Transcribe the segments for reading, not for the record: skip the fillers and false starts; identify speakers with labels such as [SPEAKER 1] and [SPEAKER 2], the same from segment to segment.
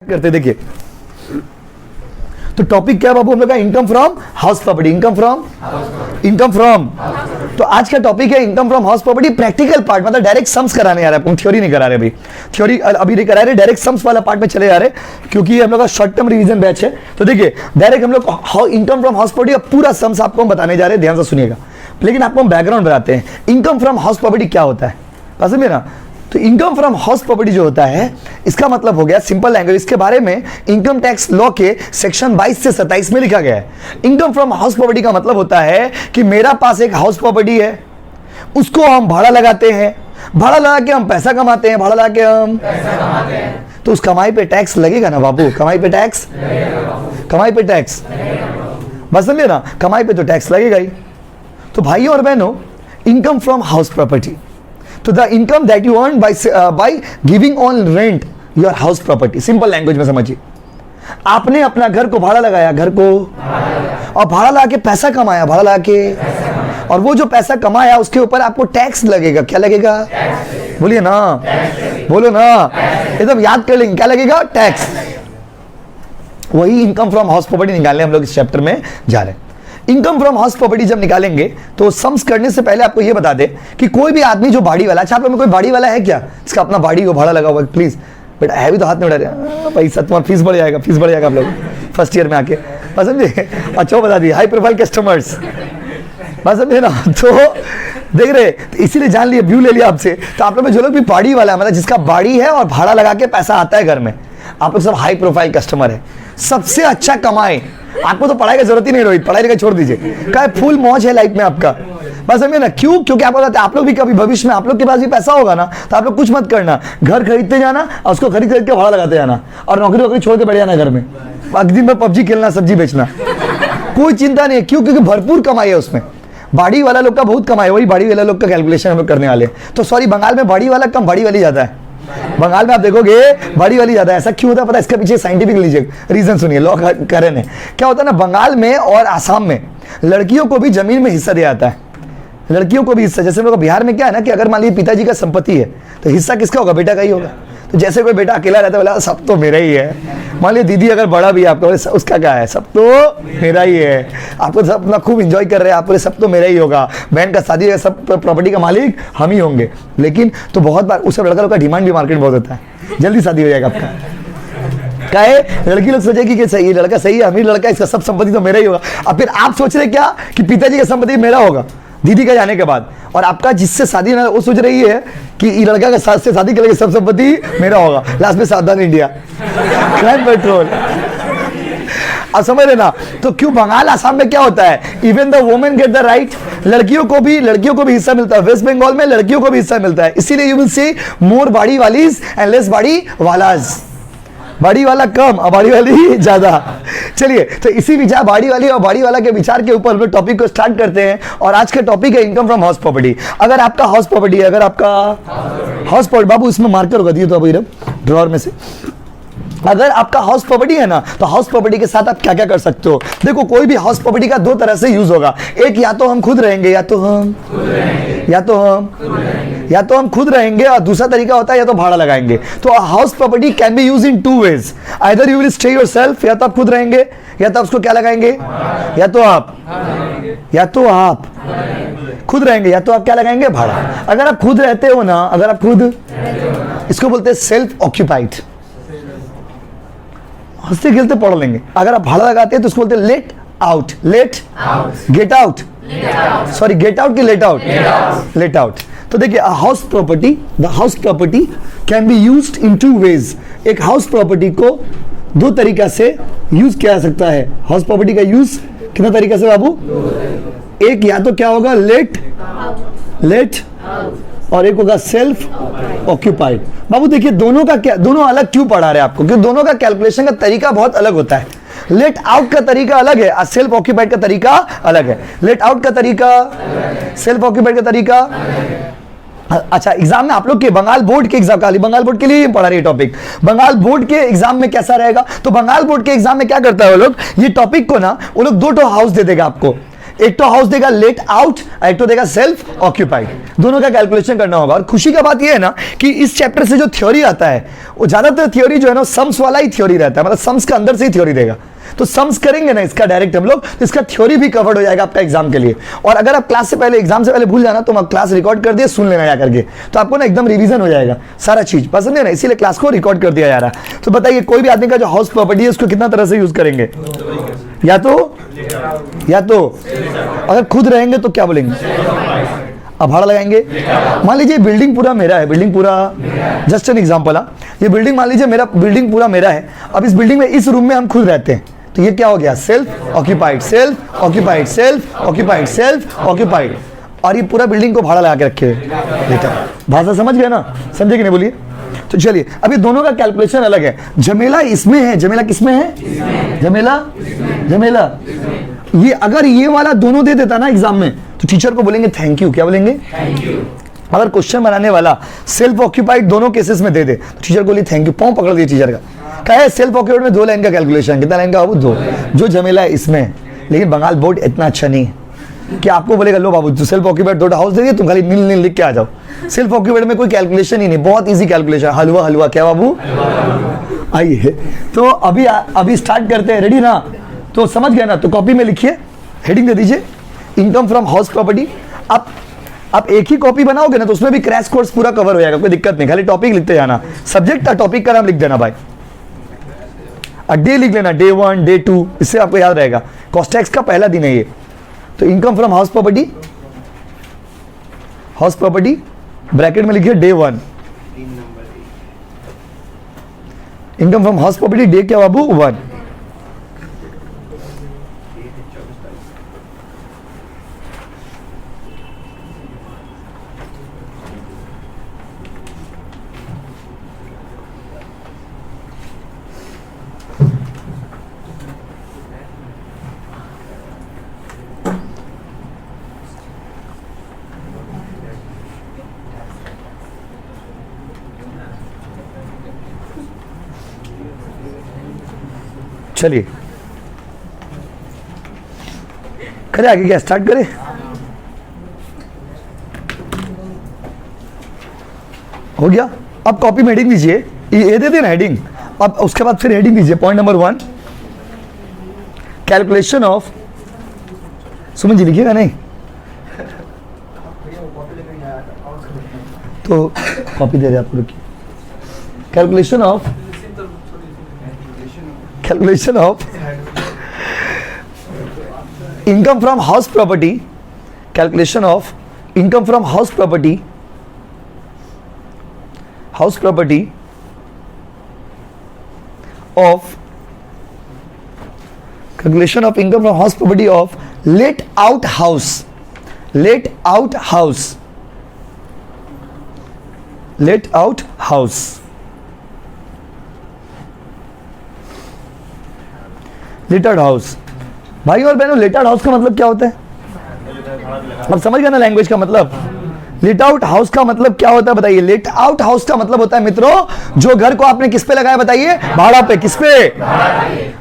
[SPEAKER 1] करते देखिए। तो टॉपिक क्या बाबू हम लोग का? Income from house property. Income from तो आज का टॉपिक है income from house property practical part, मतलब डायरेक्ट सम्स कराने आ रहे हैं, थ्योरी नहीं करा रहे अभी। थ्योरी अभी नहीं करा रहे, डायरेक्ट सम्स वाला पार्ट में चले जा रहे क्योंकि ये हम लोग का शॉर्ट टर्म रिवीजन बैच है। तो देखिए डायरेक्ट हम लोग इनकम फ्रॉम हाउस प्रॉपर्टी का पूरा सम्स आपको हम बताने जा रहे हैं, ध्यान से सुनिएगा। लेकिन आपको हम बैकग्राउंड बताते हैं इनकम फ्रॉम हाउस प्रॉपर्टी क्या होता है, समझे ना। तो इनकम फ्रॉम हाउस प्रॉपर्टी जो होता है इसका मतलब हो गया सिंपल लैंग्वेज, इसके बारे में इनकम टैक्स लॉ के सेक्शन 22 से 27 में लिखा गया है। इनकम फ्रॉम हाउस प्रॉपर्टी का मतलब होता है कि मेरा पास एक हाउस प्रॉपर्टी है, उसको हम भाड़ा लगाते हैं, भाड़ा लगा के हम पैसा कमाते हैं, भाड़ा लगा के हम पैसा कमाते हैं। तो उस कमाई पे टैक्स लगेगा ना बाबू, कमाई पे टैक्स, कमाई पे टैक्स, बस समझे ना, कमाई पे तो टैक्स लगेगा ही। तो भाइयों और बहनों, इनकम फ्रॉम हाउस प्रॉपर्टी, तो the income that you earn by giving on rent your house property. Simple language में समझिए, आपने अपना घर को भाड़ा लगाया, घर को और भाड़ा लगा के पैसा कमाया, भाड़ा लगा के, और वो जो पैसा कमाया उसके ऊपर आपको टैक्स लगेगा। क्या लगेगा? बोलिए ना, बोलो ना, एकदम याद कर लेंगे, क्या लगेगा? टैक्स। वही इनकम फ्रॉम हाउस प्रॉपर्टी निकालने हम लोग इस चैप्टर में जा रहे हैं। इनकम फ्रॉम हाउस प्रॉपर्टी जब निकालेंगे तो सम्स करने से पहले आपको यह बता दे कि कोई भी आदमी जो बाड़ी वाला, अच्छा आप लोग में कोई बाड़ी वाला है क्या इसका अपना बाड़ी हो, भाड़ा लगा हुआ? प्लीज बेटा है भी तो हाथ में उड़ा रहे, पैसा तुम्हारा फीस बढ़ जाएगा, फीस बढ़ जाएगा आप लोग फर्स्ट ईयर में आके, बस समझे। अच्छा बता दिए, हाई प्रोफाइल कस्टमर्स, बस समझे ना। तो देख रहे, तो इसीलिए जान लिया, व्यू ले लिया आपसे। तो आप लोग में जो लोग भी बाड़ी वाला है, मतलब जिसका बाड़ी है और भाड़ा लगा के पैसा आता है घर में, आप लोग सब हाई प्रोफाइल कस्टमर है, सबसे अच्छा कमाए। आपको तो पढ़ाई की जरूरत ही नहीं, रोहित पढ़ाई लिखाई छोड़ दीजिए, क्या फुल मौज है लाइफ में आपका, बस समझे ना। क्यों? क्योंकि आपको बताते हैं आप लोग भी कभी भविष्य में आप लोग के पास भी पैसा होगा ना, तो आप लोग कुछ मत करना, घर खरीदते जाना और उसको खरीद खरीद के भाड़ा लगाते जाना, और नौकरी वोकरी छोड़ के बैठ जाना घर में, दिन भर पबजी खेलना, सब्जी बेचना, कोई चिंता नहीं है। क्यों? क्योंकि भरपूर कमाई है उसमें। बाड़ी वाला लोग का बहुत कमाई, वही बाड़ी वाला लोग का कैलकुलेशन हम लोग करने वाले। तो सॉरी, बंगाल में बाड़ी वाला कम, बाड़ी वाली ज्यादा है। बंगाल में आप देखोगे बड़ी वाली ज्यादा है। ऐसा क्यों होता है पता है? इसके पीछे साइंटिफिक लीजिए रीजन सुनिए, लॉ करें है। क्या होता है ना, बंगाल में और आसाम में लड़कियों को भी जमीन में हिस्सा दिया जाता है, लड़कियों को भी हिस्सा। जैसे हम लोग बिहार में क्या है ना कि अगर मान लीजिए पिताजी का संपत्ति है तो हिस्सा किसका होगा? बेटा का ही होगा। तो जैसे कोई बेटा अकेला रहता है, बोला सब तो मेरा ही है। मान लीजिए दीदी अगर बड़ा भी है आपका, बोले उसका क्या है? सब तो मेरा ही है। आपको सब अपना खूब एंजॉय कर रहे हैं, आप बोले सब तो मेरा ही होगा। बहन का शादी है, सब प्रॉपर्टी का मालिक हम ही होंगे। लेकिन तो बहुत बार उस लड़का लोग का डिमांड भी मार्केट बहुत होता है, जल्दी शादी हो जाएगा आपका। क्या है, लड़की लोग सोचेगी कि सही लड़का सही है, अमीर लड़का, इसका सब संपत्ति तो मेरा ही होगा। अब फिर आप सोच रहे क्या कि पिताजी का संपत्ति मेरा होगा दीदी का जाने के बाद, और आपका जिससे शादी ना वो सोच रही है कि ये लड़का का साथ से शादी करेंगे, सब संपत्ति मेरा होगा। लास्ट में सावधान इंडिया, क्राइम पेट्रोल। अब समझ रहे ना। तो क्यों बंगाल आसाम में क्या होता है, even the women get the right, लड़कियों को भी हिस्सा मिलता है। वेस्ट बंगाल में लड़कियों को भी हिस्सा मिलता है, इसीलिए यू विल सी मोर बाड़ी वालीज एंड लेस बाड़ी वालाज। बाड़ी वाला कम और बाड़ी वाली ज्यादा। चलिए, तो इसी विचार बाड़ी वाली और बाड़ी वाला के विचार के ऊपर हम लोग टॉपिक को स्टार्ट करते हैं। और आज का टॉपिक है इनकम फ्रॉम हाउस प्रॉपर्टी। अगर आपका हाउस प्रॉपर्टी है, अगर आपका हाउस प्रॉपर्टी, बाबू इसमें मार्कर होगा, दिए तो अभी ड्रॉअर में से। अगर आपका हाउस प्रॉपर्टी है ना, तो हाउस प्रॉपर्टी के साथ आप क्या क्या कर सकते हो? देखो, कोई भी हाउस प्रॉपर्टी का दो तरह से यूज होगा। एक, या तो हम खुद रहेंगे, या तो हम खुद रहेंगे, और दूसरा तरीका होता है या तो भाड़ा लगाएंगे। तो house property can be use in two ways, either you will stay yourself, या तो आप खुद रहेंगे, या तो उसको क्या लगाएंगे, या तो आप खुद रहेंगे, या तो आप क्या लगाएंगे, भाड़ा। अगर आप खुद रहते हो ना, अगर आप खुद, इसको बोलते हैं सेल्फ ऑक्यूपाइड, हंसते खेलते पढ़ लेंगे। अगर आप भाड़ा लगाते हैं तो उसको बोलते हैं let out, get out, sorry get out की लेट आउट, लेट आउट। तो देखिए, house property, the house property can be used in two ways. एक हाउस प्रॉपर्टी को दो तरीका से यूज किया जा सकता है। हाउस प्रॉपर्टी का यूज कितना तरीका से बाबू? एक, या तो क्या होगा, लेट और एक होगा सेल्फ ऑक्यूपाइड। बाबू देखिए, दोनों का क्या, दोनों अलग क्यों पढ़ा रहे हैं आपको? क्योंकि दोनों का कैलकुलेशन का तरीका बहुत अलग होता है। लेट आउट का तरीका अलग है और सेल्फ ऑक्यूपाइड का तरीका अलग है। लेट आउट का तरीका, सेल्फ ऑक्यूपाइड का तरीका। अच्छा, एग्जाम में आप लोग के बंगाल बोर्ड के एग्जाम, खाली बंगाल बोर्ड के लिए पढ़ा रही है टॉपिक। बंगाल बोर्ड के एग्जाम में कैसा रहेगा? तो बंगाल बोर्ड के एग्जाम में क्या करता है वो लोग, ये टॉपिक को ना वो लोग दो हाउस दे देगा आपको एक तो हाउस देगा लेट आउट, एक तो देगा सेल्फ ऑक्यूपाइड। दोनों का कैलकुलेशन करना होगा। और खुशी का बात यह है ना कि इस चैप्टर से जो थ्योरी आता है वो ज्यादातर थ्योरी जो है ना सम्स वाला ही थ्योरी रहता है, मतलब सम्स के अंदर से ही थ्योरी देगा। तो सम्स करेंगे ना इसका डायरेक्ट हम लोग, तो इसका थ्योरी भी कवर्ड हो जाएगा आपका एग्जाम के लिए। और अगर आप क्लास से पहले, एग्जाम से पहले भूल जाना तो क्लास रिकॉर्ड कर दिए, सुन लेना जा करके, तो आपको ना एकदम रिवीजन हो जाएगा सारा चीज। पसंद है ना, इसीलिए क्लास को रिकॉर्ड कर दिया जा रहा है। तो बताइए कोई भी आदमी का जो हाउस प्रॉपर्टी है उसको कितना तरह से यूज करेंगे? या तो अगर खुद रहेंगे तो क्या बोलेंगे? अब भाड़ा लगाएंगे। मान लीजिए बिल्डिंग पूरा मेरा है, बिल्डिंग पूरा, जस्ट एन एग्जांपल, ये बिल्डिंग मान लीजिए मेरा, बिल्डिंग पूरा मेरा है। अब इस बिल्डिंग में, इस रूम में हम खुद रहते हैं, तो ये क्या हो गया? Self occupied, self occupied, self occupied, self occupied. और ये पूरा बिल्डिंग को भाड़ा लगा के रखे बेटा। भाषा समझ गया ना? समझे कि नहीं? बोलिए। तो चलिए, अभी दोनों का कैलकुलेशन अलग है। झमेला इसमें है, झमेला किसमें है? झमेला ये अगर ये वाला दोनों दे देता ना एग्जाम में, तो टीचर को बोलेंगे थैंक यू। क्या बोलेंगे? Thank you. अगर क्वेश्चन बनाने वाला सेल्फ ऑक्यूपाइड दोनों केसेस में दे दे, तो टीचर को बोलिए थैंक यू। पाँव पकड़ दिए टीचर का। क्या है? सेल्फ ऑक्यूपाइड में 2 लाइन का कैलकुलेशन। कितना लाइन का बाबू? 2। जो झमेला है इसमें, लेकिन बंगाल बोर्ड इतना अच्छा नहीं है कि आपको बोलेगा लो बाबू सेल्फ ऑक्यूपाइड 2 हाउस दे दिए, तुम खाली नील नील लिख के आ जाओ। सेल्फ ऑक्यूपाइड में कोई कैलकुलेशन ही नहीं, बहुत इजी कैलकुलेशन। हलवा हलवा क्या बाबू? आइए, तो अभी स्टार्ट करते हैं। रेडी ना? तो समझ गए ना? तो कॉपी में लिखिए, हेडिंग दे दीजिए इनकम फ्रॉम हाउस प्रॉपर्टी। आप एक ही कॉपी बनाओगे ना तो उसमें भी क्रैश कोर्स पूरा कवर हो जाएगा, कोई दिक्कत नहीं। खाली टॉपिक लिखते जाना, सब्जेक्ट का टॉपिक का नाम लिख देना भाई। डे लिख लेना, डे 1, डे 2, इससे आपको याद रहेगा। कॉस्टैक्स का पहला दिन है ये। तो income from house property bracket में लिखिए day 1। Income from house property day क्या बाबू? 1। चलिए करें आगे, क्या स्टार्ट करें? हो गया। अब कॉपी में हेडिंग दीजिए, ये दे देना हेडिंग। अब उसके बाद फिर हेडिंग दीजिए, point number 1 calculation of, Suman ji लिखिएगा नहीं तो कॉपी दे रहे आपको, रुकिए। Calculation of income from house property, calculation of income from house property of calculation of income from house property of let out house, let out house, let out house, let out house. भाई और बहनों, let out house का मतलब क्या होता है? अब समझ गए ना लैंग्वेज का मतलब? लेट आउट हाउस का मतलब क्या होता है बताइए? लेट आउट हाउस का मतलब होता है मित्रों, जो घर को आपने किस पे लगाया बताइए? भाड़ा पे। किस पे?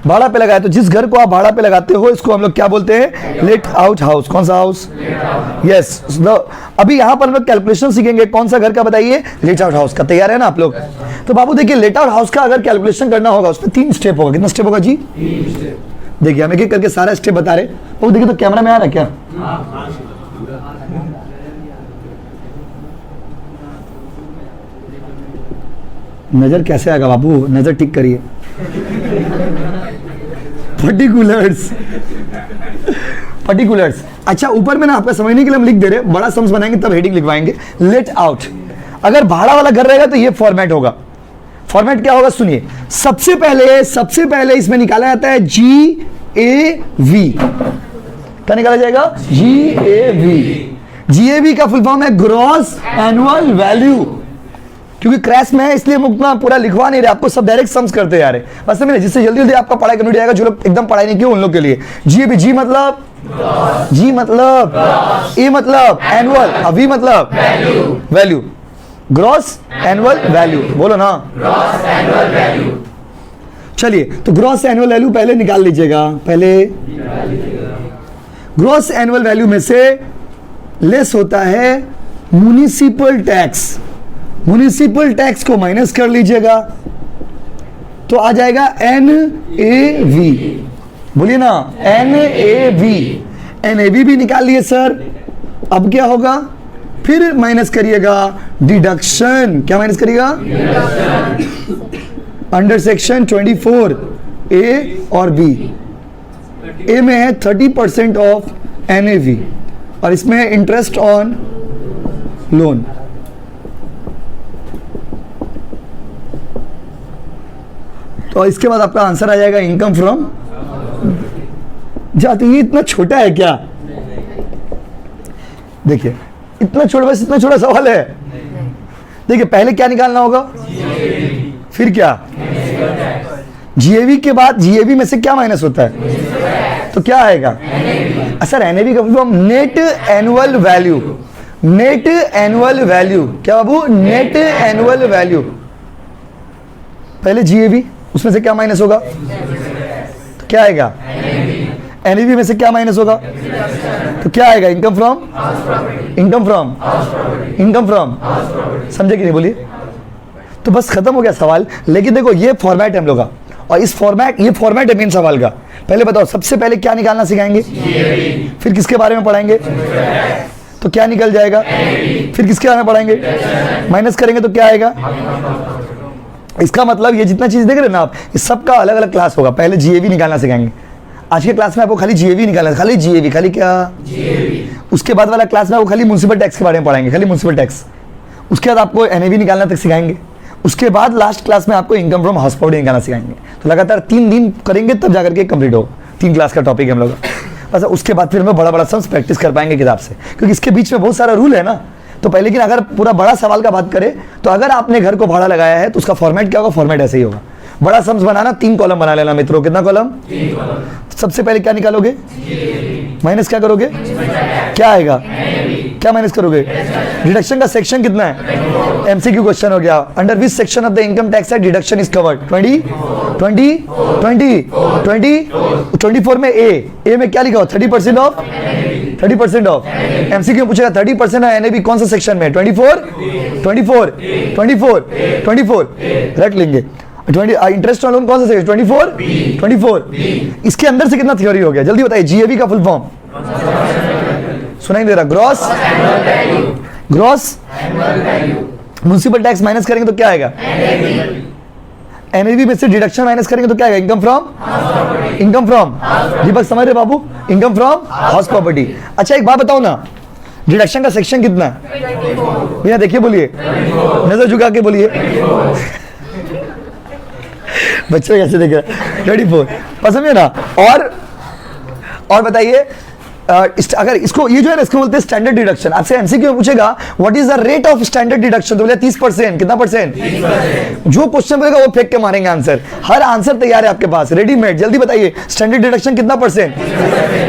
[SPEAKER 1] भाड़ा पे लगाया। तो जिस घर को आप भाड़ा पे लगाते हो इसको हम लोग क्या बोलते हैं? Let out house. कौन सा हाउस? यस। अभी यहाँ पर हम लोग कैलकुलेशन सीखेंगे। कौन सा घर का बताइए? लेट आउट हाउस का। तैयार है ना आप लोग? तो बाबू देखिए, लेट आउट हाउस का अगर कैलकुलेशन करना होगा उसमें 3 स्टेप होगा। कितना स्टेप होगा जी? 3 स्टेप। देखिए हम एक एक करके सारा स्टेप बता रहे। वो देखिए, तो कैमरा में आ रहा है क्या? नजर कैसे आएगा बाबू? नजर ठीक करिए। पर्टिकुलर्स। अच्छा, ऊपर में ना आपका समझने के लिए हम लिख दे रहे हैं, बड़ा सम्स बनाएंगे तब हेडिंग लिखवाएंगे। Let out. अगर भाड़ा वाला घर रहेगा तो ये फॉर्मेट होगा। फॉर्मेट क्या होगा सुनिए। सबसे पहले इसमें निकाला जाता है GAV। क्या निकाला जाएगा? GAV का फुल फॉर्म है ग्रॉस एनुअल वैल्यू। क्योंकि क्रैश में है इसलिए हम उतना पूरा लिखवा नहीं रहे, आपको सब डायरेक्ट सम्स करते जा रहे हैं बस में, जिससे जल्दी जल्दी आपका पढ़ाई कंप्लीट जाएगा। जो लोग एकदम पढ़ाई नहीं किए उन लोग के लिए GAV। G मतलब A मतलब एनुअल, V मतलब वैल्यू। ग्रॉस एनुअल वैल्यू बोलो ना। Gross annual value. चलिए, तो ग्रॉस एनुअल वैल्यू पहले निकाल लीजिएगा। पहले ग्रॉस एनुअल वैल्यू में से लेस होता है म्युनिसिपल टैक्स। म्युनिसिपल टैक्स को माइनस कर लीजिएगा तो आ जाएगा NAV। बोलिए ना, NAV। NAV भी निकाल लिए सर। अब क्या होगा, फिर माइनस करिएगा डिडक्शन। क्या माइनस करिएगा? अंडर सेक्शन 24A और B। A में है 30% ऑफ NAV और इसमें है इंटरेस्ट ऑन लोन। तो इसके बाद आपका आंसर आ जाएगा इनकम फ्रॉम। जाते ये इतना छोटा है क्या? देखिए इतना छोटा, बस इतना छोटा सवाल है। देखिए पहले क्या निकालना होगा, फिर क्या? GAV के बाद GAV में से क्या माइनस होता है तो क्या आएगा? सर NAV का form net annual value. Net annual value क्या बाबू? Net annual value. पहले GAV, उसमें से क्या माइनस होगा तो क्या आएगा? NAV में से क्या माइनस होगा तो क्या आएगा? Income from. Income from. Income from. समझे कि नहीं? बोलिए। तो बस खत्म हो गया सवाल। लेकिन देखो ये फॉर्मेट है हम लोग का, और इस फॉर्मेट, ये फॉर्मेट है मेन सवाल का। पहले बताओ, सबसे पहले क्या निकालना सिखाएंगे, फिर किसके बारे में पढ़ाएंगे तो क्या निकल जाएगा, फिर किसके बारे में पढ़ाएंगे, माइनस करेंगे तो क्या आएगा। इसका मतलब ये जितना चीज देख रहे हैं ना आप, इस सबका अलग अलग क्लास होगा। पहले GAV निकालना सिखाएंगे। आज के क्लास में आपको खाली GAV निकालना, खाली GAV, खाली क्या GAV। उसके बाद वाला क्लास में आपको खाली म्युनिसिपल टैक्स के बारे में पढ़ाएंगे, खाली म्युनिसिपल टैक्स। उसके बाद आपको NAV निकालना तक सिखाएंगे। उसके बाद लास्ट क्लास में आपको इनकम फ्रॉम हाउस प्रॉपर्टी निकालना सिखाएंगे। तो लगातार 3 दिन करेंगे तब जाकर के कंप्लीट होगा। 3 क्लास का टॉपिक है हम लोग का। बस उसके बाद फिर हम बड़ा बड़ा सम्स प्रैक्टिस कर पाएंगे किताब से, क्योंकि इसके बीच में बहुत सारा रूल है ना। तो पहले, लेकिन अगर पूरा बड़ा सवाल का बात करें तो अगर आपने घर को भाड़ा लगाया है तो उसका फॉर्मेट क्या होगा, फॉर्मेट ऐसे ही होगा। बड़ा सम्स बनाना 3 कॉलम बना लेना मित्रों। कितना कॉलम? 3 कॉलम। सबसे पहले क्या निकालोगे, माइनस क्या करोगे, क्या आएगा, क्या माइनस करोगे, डिडक्शन का सेक्शन कितना है, MCQ क्वेश्चन हो गया। Under which section of the income tax है डिडक्शन इज कवर्ड? 20 20 20 20 24 में ए में क्या लिखा हो, 30% ऑफ 30% ऑफ। MCQ पूछेगा 30% ऑफ NAV कौन सा सेक्शन में, 24 24 24 24 रख लेंगे। 20 इंटरेस्ट ऑन लोन कौन सा सेक्शन, 24 24। इसके अंदर से कितना थ्योरी हो गया, जल्दी बताइए। GAV का फुल फॉर्म सुनाई दे रहा, ग्रॉस म्युनिसिपल टैक्स माइनस करेंगे तो क्या आएगा, NAV में से डिडक्शन माइनस करेंगे तो क्या आएगा, इनकम फ्रॉम। इनकम फ्रॉम, दीपक समझ रहे बाबू, इनकम फ्रॉम हाउस प्रॉपर्टी। अच्छा एक बात बताओ ना, डिडक्शन का सेक्शन कितना है भैया, देखिए बोलिए, नजर झुका के बोलिए। बच्चे कैसे देख रहे हैं, 34 पसंद है ना। और बताइए, अगर इसको, ये जो है ना, इसको बोलते हैं स्टैंडर्ड डिडक्शन। आपसे MCQ में पूछेगा what is the rate of standard deduction, तो बोले 30%। कितना परसेंट, 30%। जो क्वेश्चन बोलेगा वो फेंक के मारेंगे आंसर। हर आंसर तैयार है आपके पास, रेडीमेड। जल्दी बताइए, स्टैंडर्ड डिडक्शन कितना परसेंट,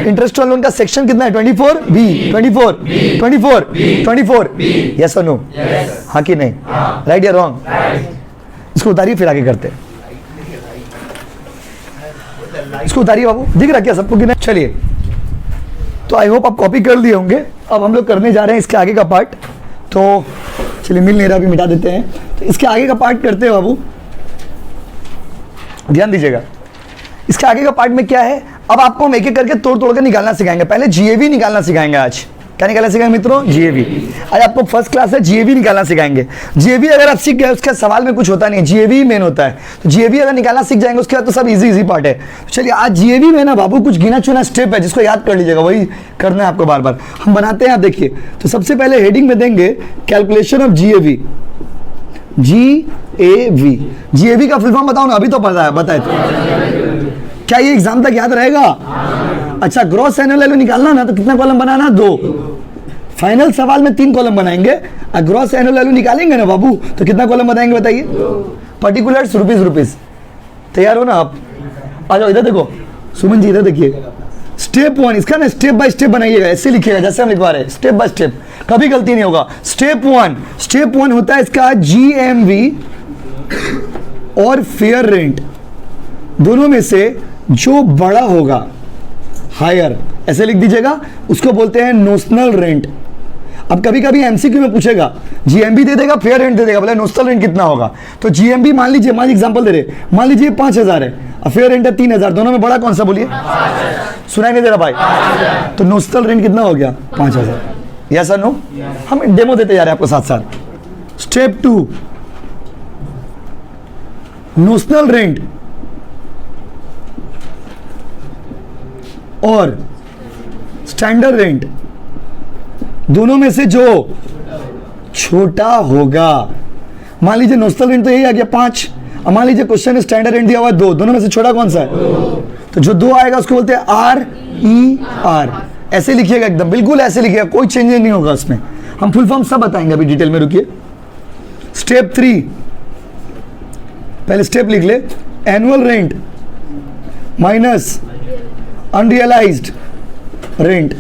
[SPEAKER 1] इंटरेस्ट ऑन लोन का सेक्शन कितना है, 24B 24 24 24। यस और नो, हाँ कि नहीं, राइट या रॉन्ग। इसको उतारिए फिर आगे करते हैं। इसको उतारिए बाबू, दिख रहा क्या सबको कि नहीं। चलिए, तो आई होप आप कॉपी कर लिए होंगे। अब हम लोग करने जा रहे हैं इसके आगे का पार्ट। तो चलिए, मिल नहीं रहा, अभी मिटा देते हैं। तो इसके आगे का पार्ट करते हैं बाबू, ध्यान दीजिएगा। इसके आगे का पार्ट में क्या है, अब आपको हम एक एक करके तोड़ तोड़ कर निकालना सिखाएंगे। पहले GAV निकालना सिखाएंगे। आज क्या निकालना सिखाएंगे मित्रों, GAV। आज आपको फर्स्ट क्लास है, GAV निकालना सिखाएंगे। GAV अगर आप सीख गए, उसका सवाल में कुछ होता नहीं, GAV मेन होता है। तो GAV अगर निकालना सीख जाएंगे, उसके बाद तो सब इजी पार्ट है। तो चलिए, आज GAV में ना बाबू कुछ गिना चुना स्टेप है, जिसको याद कर लीजिएगा, वही करना है आपको बार बार। हम बनाते हैं, आप देखिए। तो सबसे पहले हेडिंग में देंगे कैलकुलेशन ऑफ GAV। GAV का फुल फॉर्म बताओ ना, अभी तो पता है, बताए तो क्या ये एग्जाम तक याद रहेगा। अच्छा, ग्रॉस एनुअल वैल्यू निकालना ना, तो कितना कॉलम बनाना, 2। फाइनल सवाल में 3 कॉलम बनाएंगे। और ग्रॉस एनुअल वैल्यू निकालेंगे ना बाबू, तो कितना कॉलम बनाएंगे बताइए, पर्टिकुलर्स रुपीज। तैयार हो ना आप, आ जाओ इधर देखो, सुमन जी इधर देखिए। स्टेप 1 इसका ना स्टेप बाय स्टेप बनाइएगा, ऐसे लिखिएगा जैसे हम लिखवा रहे हैं, स्टेप बाय स्टेप, कभी गलती नहीं होगा। स्टेप 1 होता है इसका GMV और फेयर रेंट, दोनों में से जो बड़ा होगा, हायर ऐसे लिख दीजिएगा, उसको बोलते हैं नोशनल रेंट। अब कभी कभी एमसीक्यू में पूछेगा, जीएमबी दे देगा, फेयर रेंट दे देगा, बोले नोशनल रेंट कितना होगा। तो जीएमबी मान लीजिए एग्जांपल दे रहे, मान लीजिए 5000 है और फेयर रेंट है 3000, दोनों में बड़ा कौन सा बोलिए? सुनाई नहीं दे रहा भाई? तो नोशनल रेंट कितना हो गया? 5000। यस और नो? हम डेमो देते जा रहे हैं आपको साथ साथ। स्टेप 2, नोशनल रेंट और स्टैंडर्ड रेंट, दोनों में से जो छोटा होगा, मान लीजिए नोशनल रेंट तो यही आ गया 5, अब मान लीजिए क्वेश्चन में स्टैंडर्ड रेंट दिया हुआ है 2, दोनों में से छोटा कौन सा है? तो जो 2 आएगा उसको बोलते हैं RER। ऐसे लिखिएगा, एकदम बिल्कुल ऐसे लिखिएगा, कोई चेंज नहीं होगा उसमें। हम फुल फॉर्म सब बताएंगे अभी डिटेल में, रुकिए। स्टेप 3, पहले स्टेप लिख ले, annual rent minus unrealised rent,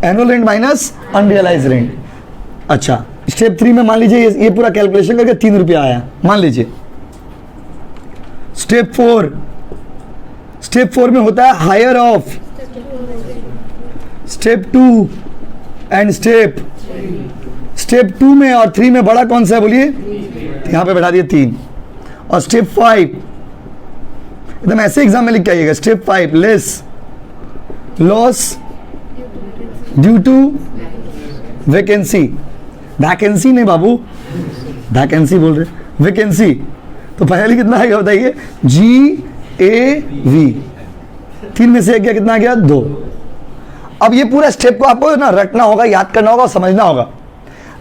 [SPEAKER 1] annual rent minus unrealised rent. अच्छा, स्टेप 3 में मान लीजिए ये पूरा कैलकुलेशन करके 3 रुपया आया, मान लीजिए। स्टेप 4 में होता है hire of step 2 and step 2 में और 3 में बड़ा कौन सा है बोलिए? यहां पे बैठा दिए 3। और स्टेप 5 एकदम ऐसे एग्जाम में लिख के आइएगा, step 5 less loss due to vacancy. Vacancy नहीं बाबू, वैकेंसी बोल रहे, वैकेंसी। तो पहले कितना आएगा बताइए? GAV। 3 में से एक गया, कितना आ गया? 2। अब ये पूरा स्टेप को आपको ना रटना होगा, याद करना होगा और समझना होगा।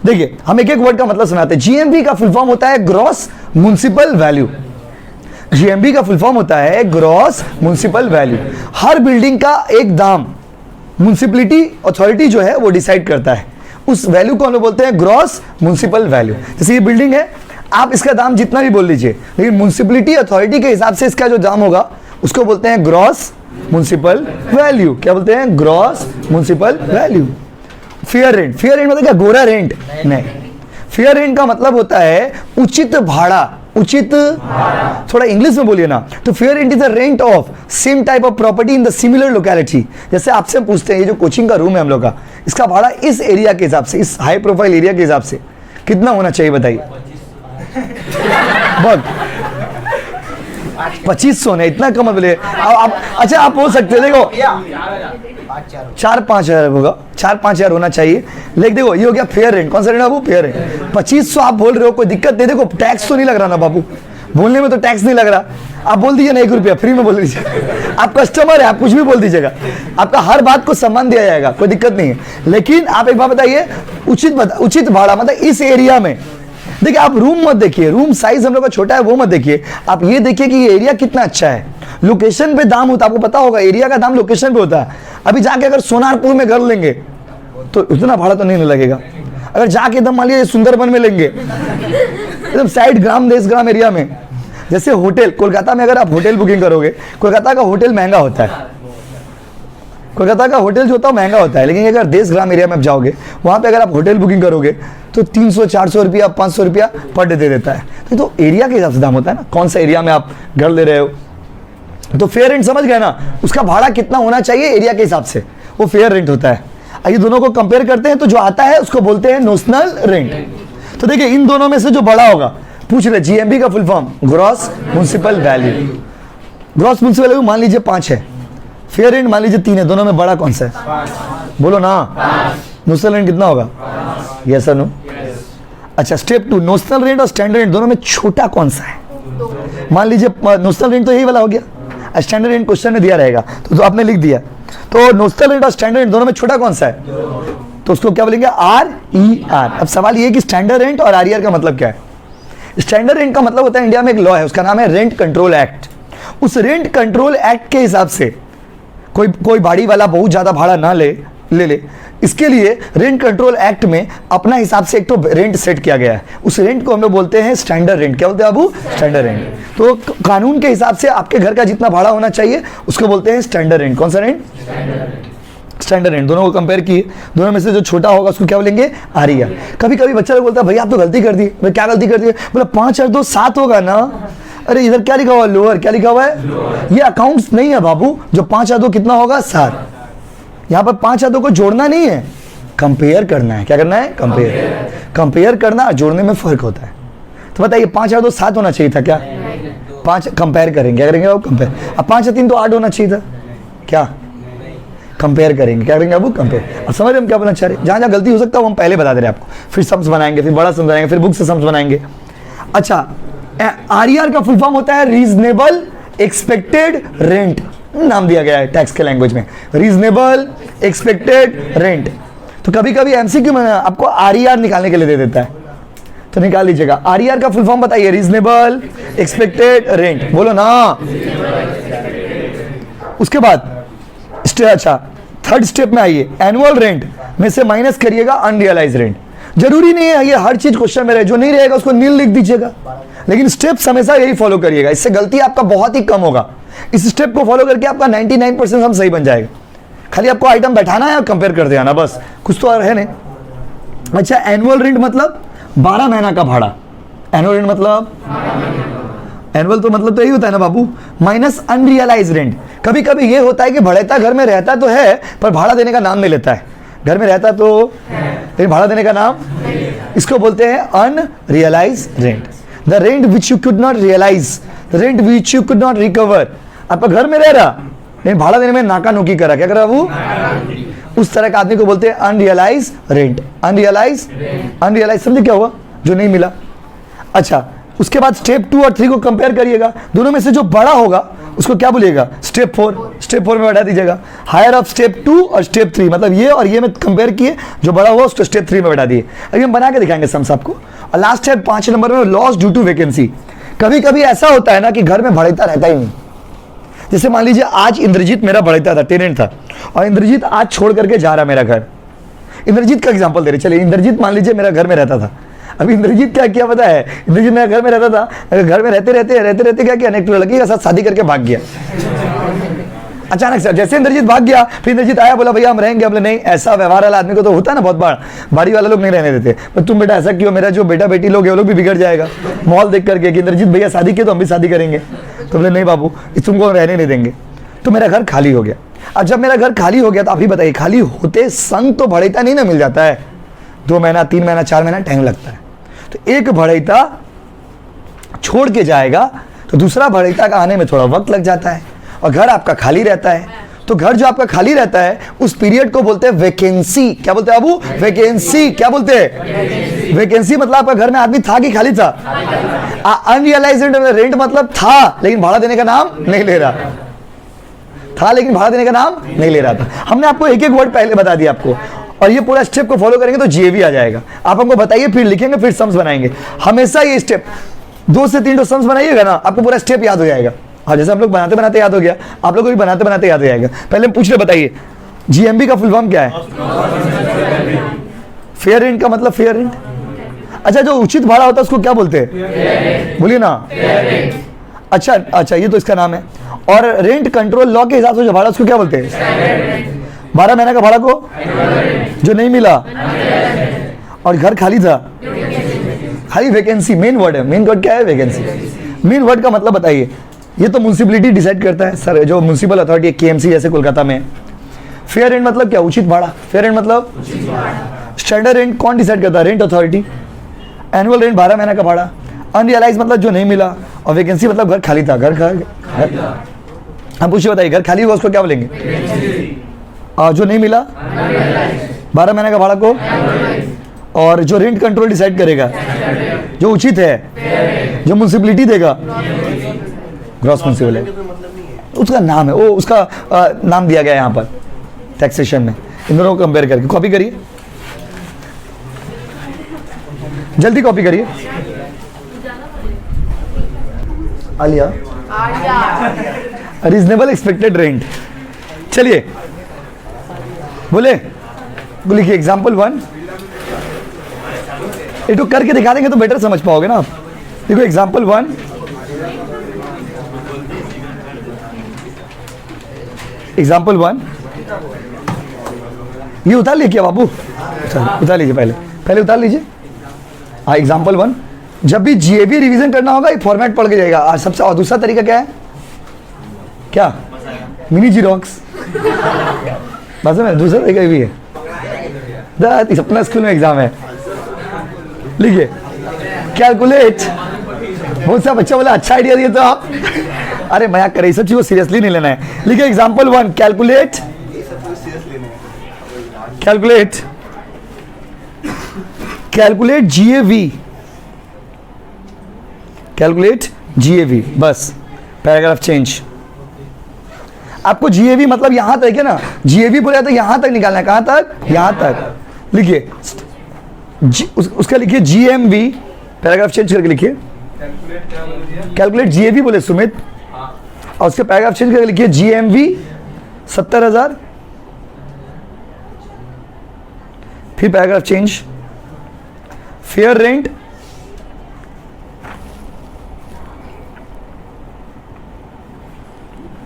[SPEAKER 1] देखिए, हम एक एक वर्ड का मतलब सुनाते हैं। जीएमवी का फुल फॉर्म होता है ग्रॉस म्युनिसिपल वैल्यू। जीएमवी का फुल फॉर्म होता है ग्रॉस म्युनिसिपल वैल्यू। हर बिल्डिंग का एक दाम म्युनिसिपलिटी अथॉरिटी जो है वो डिसाइड करता है, उस वैल्यू को हम लोग बोलते हैं ग्रॉस म्युनिसिपल वैल्यू। जैसे ये बिल्डिंग है, आप इसका दाम जितना भी बोल लीजिए, लेकिन म्युनिसिपलिटी अथॉरिटी के हिसाब से इसका जो दाम होगा उसको बोलते हैं ग्रॉस म्युनिसिपल वैल्यू। क्या बोलते हैं? Gross municipal value. Fair rent, fair rent मतलब क्या? गोरा रेंट नहीं। फेयर रेंट का मतलब होता है उचित भाड़ा, उचित, थोड़ा इंग्लिश में बोलिए ना। तो fair rent is the rent of same type of property in the similar locality. जैसे आपसे पूछते हैं, ये जो कोचिंग का रूम है हम लोग का, इसका भाड़ा इस एरिया के हिसाब से, इस हाई प्रोफाइल एरिया के हिसाब से कितना होना चाहिए बताइए? बहुत 2500 नहीं, इतना कम बोले आप। अच्छा, आप बोल सकते हैं, देखो 4-5 हज़ार होगा, 4-5 हज़ार होना चाहिए। लेकिन देखो ये हो गया फेयर रेंट। कौन सा रेंट है वो? Fair rent. 2500 आप बोल रहे हो, कोई दिक्कत नहीं। देखो टैक्स तो नहीं लग रहा ना बाबू, बोलने में तो टैक्स नहीं लग रहा। आप बोल दीजिए ना 1 रुपया फ्री में बोल दीजिए। आप कस्टमर है, आप कुछ भी बोल दीजिएगा, आपका हर बात को सम्मान दिया जाएगा, कोई दिक्कत नहीं है। लेकिन आप एक बात बताइए, उचित भाड़ा मतलब इस एरिया में। देखिए, आप रूम मत देखिए, रूम साइज हम लोग का छोटा है वो मत देखिए, आप ये देखिए कि ये एरिया कितना अच्छा है। लोकेशन पे दाम होता है, आपको पता होगा एरिया का दाम लोकेशन पे होता है। अभी जाके अगर सोनारपुर में घर लेंगे तो उतना भाड़ा तो नहीं लगेगा। अगर जाके एकदम मान लीजिए सुंदरबन में लेंगे, एकदम साइड ग्राम देश ग्राम एरिया में, जैसे होटल कोलकाता में, अगर आप होटल बुकिंग करोगे, कोलकाता का होटल महंगा होता है, कोलकाता का होटल जो होता है महंगा होता है। लेकिन अगर देश ग्राम एरिया में आप जाओगे, वहाँ पे अगर आप होटल बुकिंग करोगे तो 300-400 रुपया, 500 रुपया पर डे दे देता है। तो एरिया के हिसाब से दाम होता है ना, कौन सा एरिया में आप घर ले रहे हो। तो फेयर रेंट समझ गए ना, उसका भाड़ा कितना होना चाहिए एरिया के हिसाब से, वो फेयर रेंट होता है। आइए दोनों को कंपेयर करते हैं, तो जो आता है उसको बोलते हैं नोशनल रेंट। तो देखिए, इन दोनों में से जो बड़ा होगा, पूछ रहे जीएमबी का full form gross municipal value. Gross municipal value मान लीजिए 5 है, फेयर रेंट मान लीजिए 3 है, दोनों में बड़ा कौन सा है? बोलो ना, नोशनल रेंट कितना होगा? यस और नो? अच्छा, स्टेप 2, नोशनल रेंट और स्टैंडर्ड रेंट दोनों में छोटा कौन सा है? मान लीजिए नोशनल रेंट तो यही वाला हो गया, स्टैंडर्ड रेंट क्वेश्चन में दिया रहेगा तो आपने लिख दिया। तो नोशनल रेंट और स्टैंडर्ड रेंट दोनों में छोटा कौन सा है? तो उसको क्या बोलेंगे? RER। अब सवाल ये कि स्टैंडर्ड रेंट और RER का मतलब क्या है? स्टैंडर्ड रेंट का मतलब होता है, इंडिया में एक लॉ है, उसका नाम है रेंट कंट्रोल एक्ट। उस रेंट कंट्रोल एक्ट के हिसाब से कोई बाड़ी वाला बहुत ज्यादा भाड़ा ना ले इसके लिए रेंट कंट्रोल एक्ट में अपना हिसाब से एक तो रेंट सेट किया गया है। उस रेंट को हम लोग बोलते हैं स्टैंडर्ड रेंट। क्या बोलते हैं बाबू? Standard rent. तो कानून के हिसाब से आपके घर का जितना भाड़ा होना चाहिए उसको बोलते हैं स्टैंडर्ड रेंट। कौन सा रेंट? Standard rent. दोनों को कंपेयर किए, दोनों में से जो छोटा होगा उसको क्या बोलेंगे? RER। कभी कभी बच्चा लोग बोलता है, भैया आप तो गलती कर दी। भाई क्या गलती कर दी? बोला 5 और 2 7 होगा ना। अरे इधर क्या लिखा हुआ है? लोअर। क्या लिखा हुआ है? ये अकाउंट्स नहीं है बाबू। जो 5 और 2 कितना होगा? 7। यहां पर 5 आदों को जोड़ना नहीं है, कंपेयर करना है। क्या करना है? कंपेयर। कंपेयर करना, जोड़ने में फर्क होता है। तो बताइए 5 और 2 7 होना चाहिए था क्या? 5 कंपेयर करेंगे, क्या करेंगे वो? कंपेयर। अब 5 और 3 तो 8 होना चाहिए था, क्या? कंपेयर करेंगे। क्या करेंगे अब? कंपेयर। अब समझ रहे हम क्या बोलना चाह रहे हैं? जहाँ जहाँ गलती हो सकता है वो हम पहले बता दे रहे हैं आपको, फिर सम्स बनाएंगे, फिर बड़ा सम्स बनाएंगे, फिर बुक से सम्स बनाएंगे। अच्छा, RER का फुल फॉर्म होता है रीजनेबल एक्सपेक्टेड रेंट, नाम दिया गया है टैक्स के लैंग्वेज में, रीजनेबल एक्सपेक्टेड रेंट। तो कभी कभी MCQ में आपको RER निकालने के लिए दे देता है, तो निकाल लीजिएगा। RER का फुल फॉर्म बताइए, रीजनेबल एक्सपेक्टेड रेंट, बोलो ना। उसके बाद अच्छा, थर्ड स्टेप में आइए, एनुअल रेंट में से माइनस करिएगा अनरियलाइज रेंट। जरूरी नहीं है ये हर चीज क्वेश्चन में रहे, जो नहीं रहेगा उसको नील लिख दीजिएगा, लेकिन स्टेप्स हमेशा यही फॉलो करिएगा, इससे गलती आपका बहुत ही कम होगा। इस स्टेप को फॉलो करके आपका 99% हम सही बन जाएगा। खाली आपको आइटम बैठाना है और कंपेयर कर देना, बस, कुछ तो है नहीं। अच्छा, एनुअल रेंट मतलब 12 महीना का भाड़ा। एनुअल रेंट मतलब, एनुअल तो मतलब तो यही होता है ना बाबू, माइनस अनरियलाइज रेंट। कभी कभी ये होता है कि भड़ेता घर में रहता तो है पर भाड़ा देने का नाम नहीं लेता है। घर में रहता तो लेकिन भाड़ा देने का नाम, इसको बोलते हैं unrealise rent. The rent which you could not realise, the rent which you could not recover. आपका घर में रह रहा लेकिन भाड़ा देने में नाका नुकी करा, क्या करा वो? उस तरह का आदमी को बोलते हैं अनरियलाइज रेंट। अनरियलाइज, अनरियलाइज समझे क्या हुआ? जो नहीं मिला। अच्छा, उसके बाद स्टेप 2 और 3 को कंपेयर करिएगा, दोनों में से जो बड़ा होगा उसको क्या बोलिएगा? स्टेप 4। स्टेप 4 में बैठा दीजिएगा। हायर ऑफ स्टेप 2 और स्टेप 3, मतलब ये और ये में कंपेयर किए, जो बड़ा हुआ उसको स्टेप 3 में बैठा दिए। अभी हम बना के दिखाएंगे सम्स आपको। और लास्ट है 5 नंबर में, लॉस ड्यू टू वैकेंसी। कभी कभी ऐसा होता है ना कि घर में भड़ेता रहता ही नहीं। जैसे मान लीजिए आज इंद्रजीत मेरा भड़ेता था, टेनेंट था, और इंद्रजीत आज छोड़ करके जा रहा मेरा घर। इंद्रजीत का एग्जाम्पल दे रहे, चलिए इंद्रजीत मान लीजिए मेरा घर में रहता था। अभी इंद्रजीत क्या किया पता है? इंद्रजीत मेरे घर में रहता था, घर में रहते रहते क्या किया, नेक्स्ट लड़की के साथ शादी करके भाग गया अचानक से। जैसे इंद्रजीत भाग गया, फिर इंद्रजीत आया, बोला भैया हम रहेंगे। बोले नहीं, ऐसा व्यवहार वाला आदमी को तो होता है ना बहुत बार, बाड़ी वाला लोग नहीं रहने देते। पर तुम बेटा ऐसा क्यों, मेरा जो बेटा बेटी लोग है वो लोग भी बिगड़ जाएगा माहौल देख करके कि इंद्रजीत भैया शादी किए तो हम भी शादी करेंगे। तो बोले नहीं बाबू, तुमको रहने नहीं देंगे। तो मेरा घर खाली हो गया। अब जब मेरा घर खाली हो गया तो आप ही बताइए, खाली होते संग तो भड़ेता नहीं ना मिल जाता है, 2 महीना 3 महीना 4 महीना टाइम लगता है। तो एक भड़ेता छोड़ के जाएगा तो दूसरा भड़ेता का आने में थोड़ा वक्त लग जाता है, और घर आपका खाली रहता है। तो घर जो आपका खाली रहता है उस पीरियड को बोलते हैं वैकेंसी। क्या बोलते हैं बाबू? वैकेंसी। क्या बोलते हैं? वैकेंसी मतलब आपका घर में आदमी था कि खाली था? अनरियलाइज्ड रेंट मतलब था लेकिन भाड़ा देने का नाम नहीं ले रहा था, लेकिन भाड़ा देने का नाम नहीं ले रहा था। हमने आपको एक एक वर्ड पहले बता दिया आपको, और ये पूरा स्टेप को फॉलो करेंगे तो जीएवी आ जाएगा। आप हमको बताइए, फिर लिखेंगे, फिर सम्स बनाएंगे। हमेशा ये स्टेप 2 से 3 सम्स बनाइएगा ना, आपको पूरा स्टेप याद हो जाएगा। हाँ, जैसे हम लोग बनाते बनाते याद हो गया, आप लोग को भी बनाते बनाते याद हो जाएगा। पहले हम पूछ रहे, बताइए जीएमबी का फुल फॉर्म क्या है? फेयर रेंट का मतलब फेयर रेंट। अच्छा, जो उचित भाड़ा होता है उसको क्या बोलते हैं? बोलिए ना। अच्छा अच्छा, ये तो इसका नाम है। और रेंट कंट्रोल लॉ के हिसाब से जो भाड़ा उसको क्या बोलते हैं? 12 महीने का भाड़ा को जो नहीं मिला और घर खाली था, खाली वैकेंसी। मेन वर्ड है, मेन वर्ड क्या है? वैकेंसी। मेन वर्ड का मतलब बताइए। ये तो म्युनिसिपैलिटी डिसाइड करता है सर, जो म्युनिसिपल अथॉरिटी केएमसी जैसे कोलकाता में। फेयर रेंट मतलब क्या? उचित भाड़ा। फेयर रेंट मतलब स्टैंडर्ड रेंट कौन डिसाइड करता है? Rent authority. एनुअल रेंट 12 महीना का भाड़ा। अनरियलाइज मतलब जो नहीं मिला, और वैकेंसी मतलब घर खाली था। घर हम पूछिए, बताइए घर खाली हुआ उसको क्या बोलेंगे? जो नहीं मिला 12 महीने का भाड़ा को, और जो रेंट कंट्रोल डिसाइड करेगा, जो उचित है, जो म्युनिसिपैलिटी देगा, ग्रॉस म्युनिसिपल है, उसका नाम है वो, उसका नाम दिया गया है यहाँ पर टैक्सेशन में। इन दोनों को कंपेयर करके कॉपी करिए, जल्दी कॉपी करिए। Alia, reasonable expected rent. चलिए बोले, लिखिए एग्जाम्पल 1। ये तो करके दिखा देंगे तो बेटर समझ पाओगे ना आप। देखो एग्जाम्पल 1, एग्जाम्पल 1 ये उतार लिया क्या बाबू? उतार लीजिए, पहले उतार लीजिए। हाँ, एग्जाम्पल 1। जब भी जीएवी रिवीजन करना होगा ये फॉर्मेट पढ़ के जाएगा। आज सबसे, और दूसरा तरीका क्या है? क्या? Mini xerox. बस में दूसरा एक भी है, अपना स्कूल में एग्जाम है। लिखिए कैलकुलेट। बहुत सा बच्चा बोला अच्छा आइडिया दिया तो आप, अरे मजाक करे, सब चीज को सीरियसली नहीं लेना है। लिखिए example 1, calculate calculate calculate GAV, calculate GAV, बस पैराग्राफ चेंज। आपको GAV मतलब यहां तक है ना, GAV बोला तो यहां तक निकालना है, कहां तक, यहां तक। लिखिए उसका लिखिए GMV, पैराग्राफ चेंज करके लिखिए कैलकुलेट GAV बोले सुमित, और उसके पैराग्राफ चेंज करके लिखिए GMV 70,000, फिर paragraph change fair rent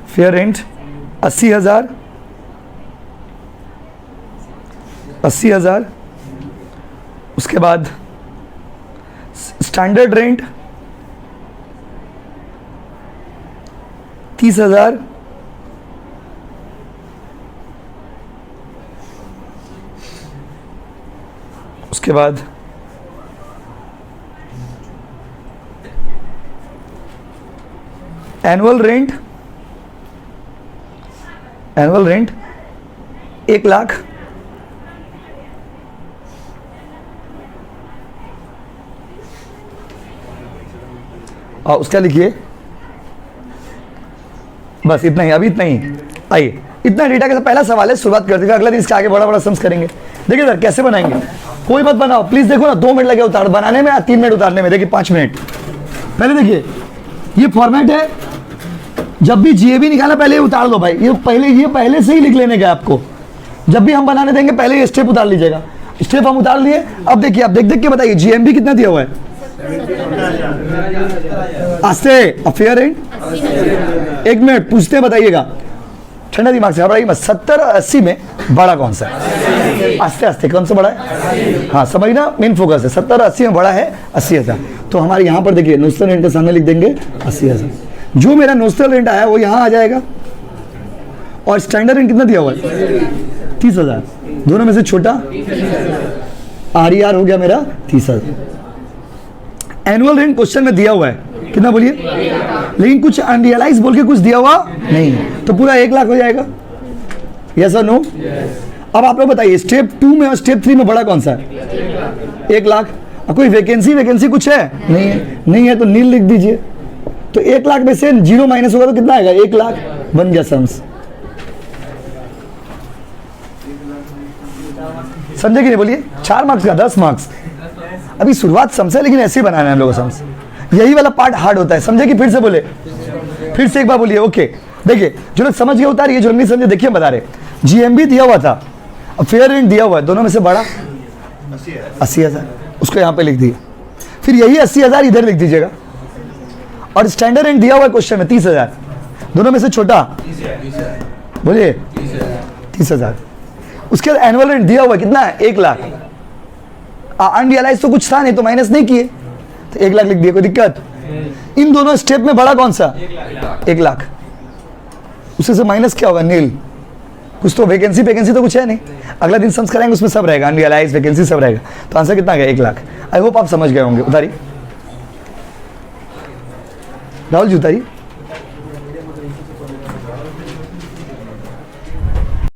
[SPEAKER 1] fair rent 80,000 80,000, उसके बाद स्टैंडर्ड रेंट 30,000, उसके बाद एनुअल रेंट 1,00,000, और उसका लिखिए बस इतना ही, अभी इतना ही। आइए इतना डेटा का पहला सवाल है, शुरुआत करते हैं, अगला दिन इसका आगे बड़ा बड़ा सम्स करेंगे। देखिए सर कैसे बनाएंगे, कोई मत बनाओ प्लीज, देखो ना 2 मिनट लगे उतार बनाने में, 3 मिनट उतारने में, देखिए 5 मिनट। पहले देखिए ये फॉर्मेट है, जब भी GAV निकाला पहले उतार दो भाई, ये पहले से ही लिख लेने का आपको, जब भी हम बनाने देंगे पहले ये स्टेप उतार लीजिएगा। स्टेप हम उतार लिए, अब देखिए आप देख के बताइए GMV कितना दिया हुआ है, आस्ते अफेयर रेंट 1 मिनट पूछते हैं बताइएगा, ठंडा दिमाग से घबराइए मत। 70 और 80 में बड़ा कौन सा है, आस्ते आस्ते कौन सा बड़ा है, हाँ समझना, मेन फोकस है। 70 और 80 में बड़ा है 80,000, तो हमारे यहाँ पर देखिए नोस्टल रेंट के सामने लिख देंगे 80,000, जो मेरा नोस्टल रेंट आया वो यहाँ आ जाएगा, और स्टैंडर्ड रेंट कितना दिया हुआ है 30,000, दोनों में से छोटा RER हो गया मेरा 30,000। एनुअल रेंट क्वेश्चन में दिया हुआ है कितना बोलिए, लेकिन कुछ अनरियलाइज बोल के कुछ दिया हुआ नहीं, तो पूरा 1 लाख हो जाएगा, यस और नो। अब आप लोग बताइए स्टेप 2 में और स्टेप 3 में बड़ा कौन सा है, 1 लाख। अब कोई वैकेंसी कुछ है नहीं है तो नील लिख दीजिए, तो 1 लाख में से 0 माइनस होगा तो कितना आएगा, 1 लाख, बन गया सम्स। समझे कि नहीं बोलिए, 4 मार्क्स का 10 मार्क्स, अभी शुरुआत समझे, लेकिन ऐसे ही बनाना है हम लोगों को सम्स, यही वाला पार्ट हार्ड होता है। समझे कि फिर से बोले, फिर से एक बार बोलिए, ओके। देखिए जो लोग समझ गए उतारिए, जो नहीं समझे देखिए बता रहे। GMV दिया हुआ था, अब फेयर रेंट दिया हुआ है, दोनों में से बड़ा 80,000, उसको यहाँ पे लिख दिए, फिर यही 80,000 इधर लिख दीजिएगा, और स्टैंडर्ड रेंट दिया हुआ है क्वेश्चन में 30,000, दोनों में से छोटा बोलिए 30,000। उसके बाद एनुअल रेंट दिया हुआ कितना है, 1 लाख। अनरियलाइज तो कुछ था नहीं, तो माइनस नहीं किए, तो 1 लाख लिख दिए, कोई दिक्कत। इन दोनों स्टेप में बड़ा कौन सा, 1 लाख, उससे से माइनस क्या होगा, नील। कुछ तो वैकेंसी तो कुछ है नहीं, अगला दिन सम्स कराएंगे उसमें सब रहेगा, अनरियलाइज वैकेंसी सब रहेगा, तो आंसर कितना गया, 1 लाख। आई होप आप समझ गए होंगे। उतारिए राहुल जी, उतारिए।